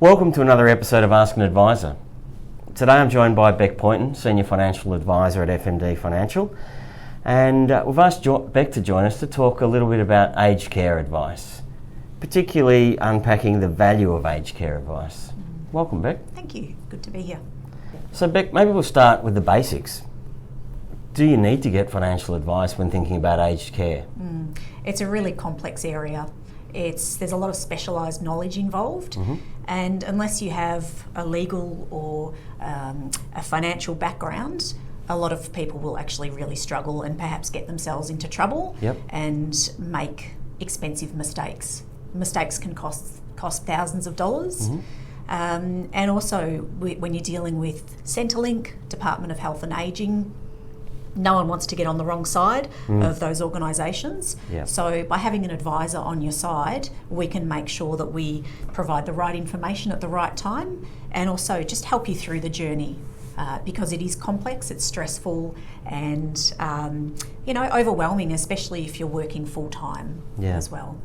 Welcome to another episode of Ask an Advisor. Today I'm joined by Beck Poynton, Senior Financial Advisor at FMD Financial, and we've asked Beck to join us to talk a little bit about aged care advice, particularly unpacking the value of aged care advice. Welcome, Beck. Thank you. Good to be here. So Beck, maybe we'll start with the basics. Do you need to get financial advice when thinking about aged care? It's a really complex area. There's a lot of specialised knowledge involved, and unless you have a legal or a financial background, a lot of people will actually really struggle and perhaps get themselves into trouble and make expensive mistakes. Mistakes can cost thousands of dollars. And also when you're dealing with Centrelink, Department of Health and Ageing, no one wants to get on the wrong side of those organisations. So by having an advisor on your side, we can make sure that we provide the right information at the right time and also just help you through the journey because it is complex, it's stressful and overwhelming, especially if you're working full-time as well.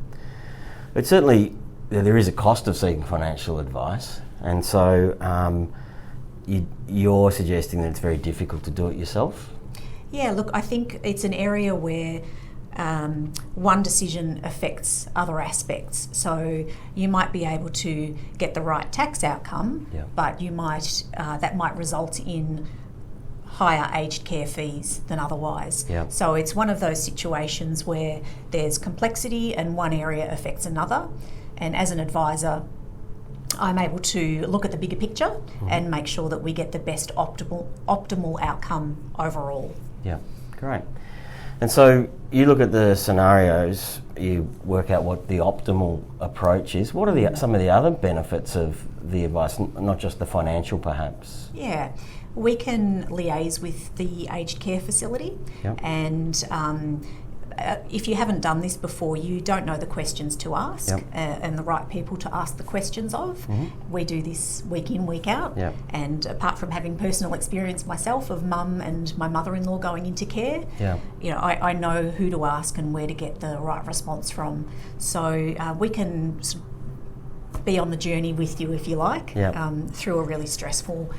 But certainly there is a cost of seeking financial advice, and so you're suggesting that it's very difficult to do it yourself? Yeah, look, I think it's an area where one decision affects other aspects. So you might be able to get the right tax outcome, but that might result in higher aged care fees than otherwise. So it's one of those situations where there's complexity and one area affects another. And as an advisor, I'm able to look at the bigger picture and make sure that we get the best optimal outcome overall. Yeah, great. And so you look at the scenarios, you work out what the optimal approach is. What are some of the other benefits of the advice, not just the financial perhaps? Yeah, we can liaise with the aged care facility and if you haven't done this before, you don't know the questions to ask and the right people to ask the questions of. We do this week in, week out. And apart from having personal experience myself of mum and my mother-in-law going into care, I know who to ask and where to get the right response from. So we can be on the journey with you, if you like, through a really stressful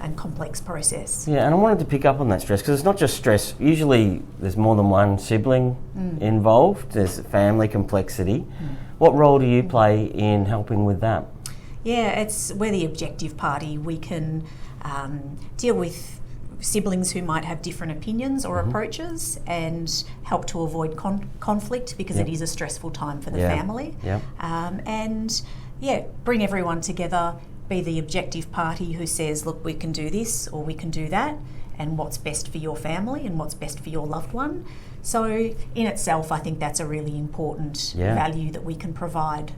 and complex process. Yeah, and I wanted to pick up on that stress because it's not just stress. Usually there's more than one sibling involved. There's family complexity. What role do you play in helping with that? Yeah, we're the objective party. We can deal with siblings who might have different opinions or approaches and help to avoid conflict because it is a stressful time for the family. And bring everyone together, be the objective party who says, look, we can do this or we can do that, and what's best for your family and what's best for your loved one. So in itself, I think that's a really important value that we can provide.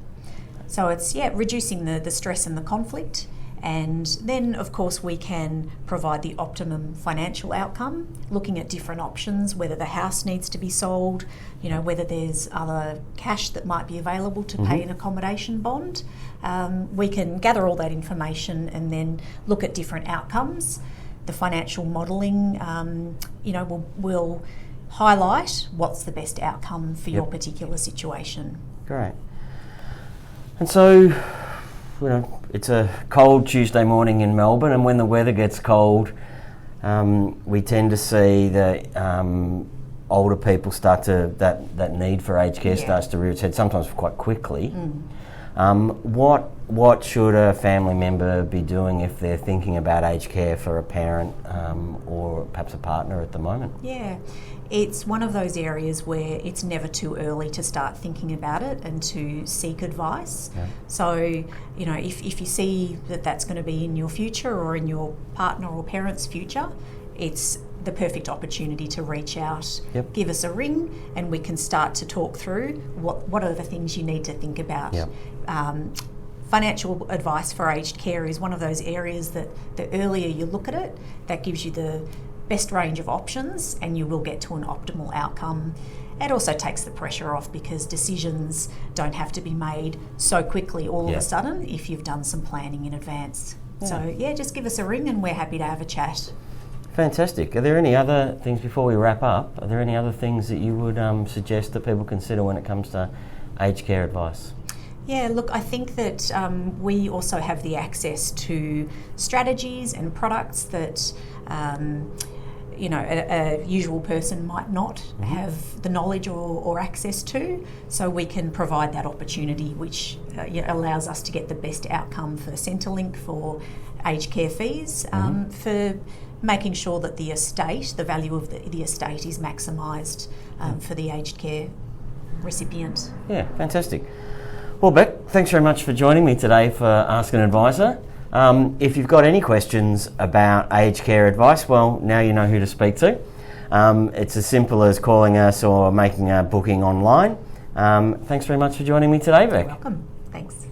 So it's reducing the stress and the conflict, and then of course we can provide the optimum financial outcome, looking at different options, whether the house needs to be sold, whether there's other cash that might be available to pay an accommodation bond. We can gather all that information and then look at different outcomes. The financial modelling, will highlight what's the best outcome for your particular situation. Great. And so, it's a cold Tuesday morning in Melbourne, and when the weather gets cold, we tend to see that older people that need for aged care starts to rear its head, sometimes quite quickly. What should a family member be doing if they're thinking about aged care for a parent or perhaps a partner at the moment? Yeah, it's one of those areas where it's never too early to start thinking about it and to seek advice. So, if you see that that's going to be in your future or in your partner or parent's future, it's the perfect opportunity to reach out, give us a ring, and we can start to talk through what are the things you need to think about. Financial advice for aged care is one of those areas that the earlier you look at it, that gives you the best range of options and you will get to an optimal outcome. It also takes the pressure off because decisions don't have to be made so quickly all of a sudden if you've done some planning in advance. So just give us a ring and we're happy to have a chat. Fantastic. Are there any other things before we wrap up? Are there any other things that you would suggest that people consider when it comes to aged care advice? Yeah, look, I think that we also have the access to strategies and products that a usual person might not have the knowledge or access to. So we can provide that opportunity, which allows us to get the best outcome for Centrelink, for aged care fees, for making sure that the value of the estate is maximised for the aged care recipient. Yeah, fantastic. Well, Beck, thanks very much for joining me today for Ask an Advisor. If you've got any questions about aged care advice, well, now you know who to speak to. It's as simple as calling us or making a booking online. Thanks very much for joining me today, Beck. You're welcome. Thanks.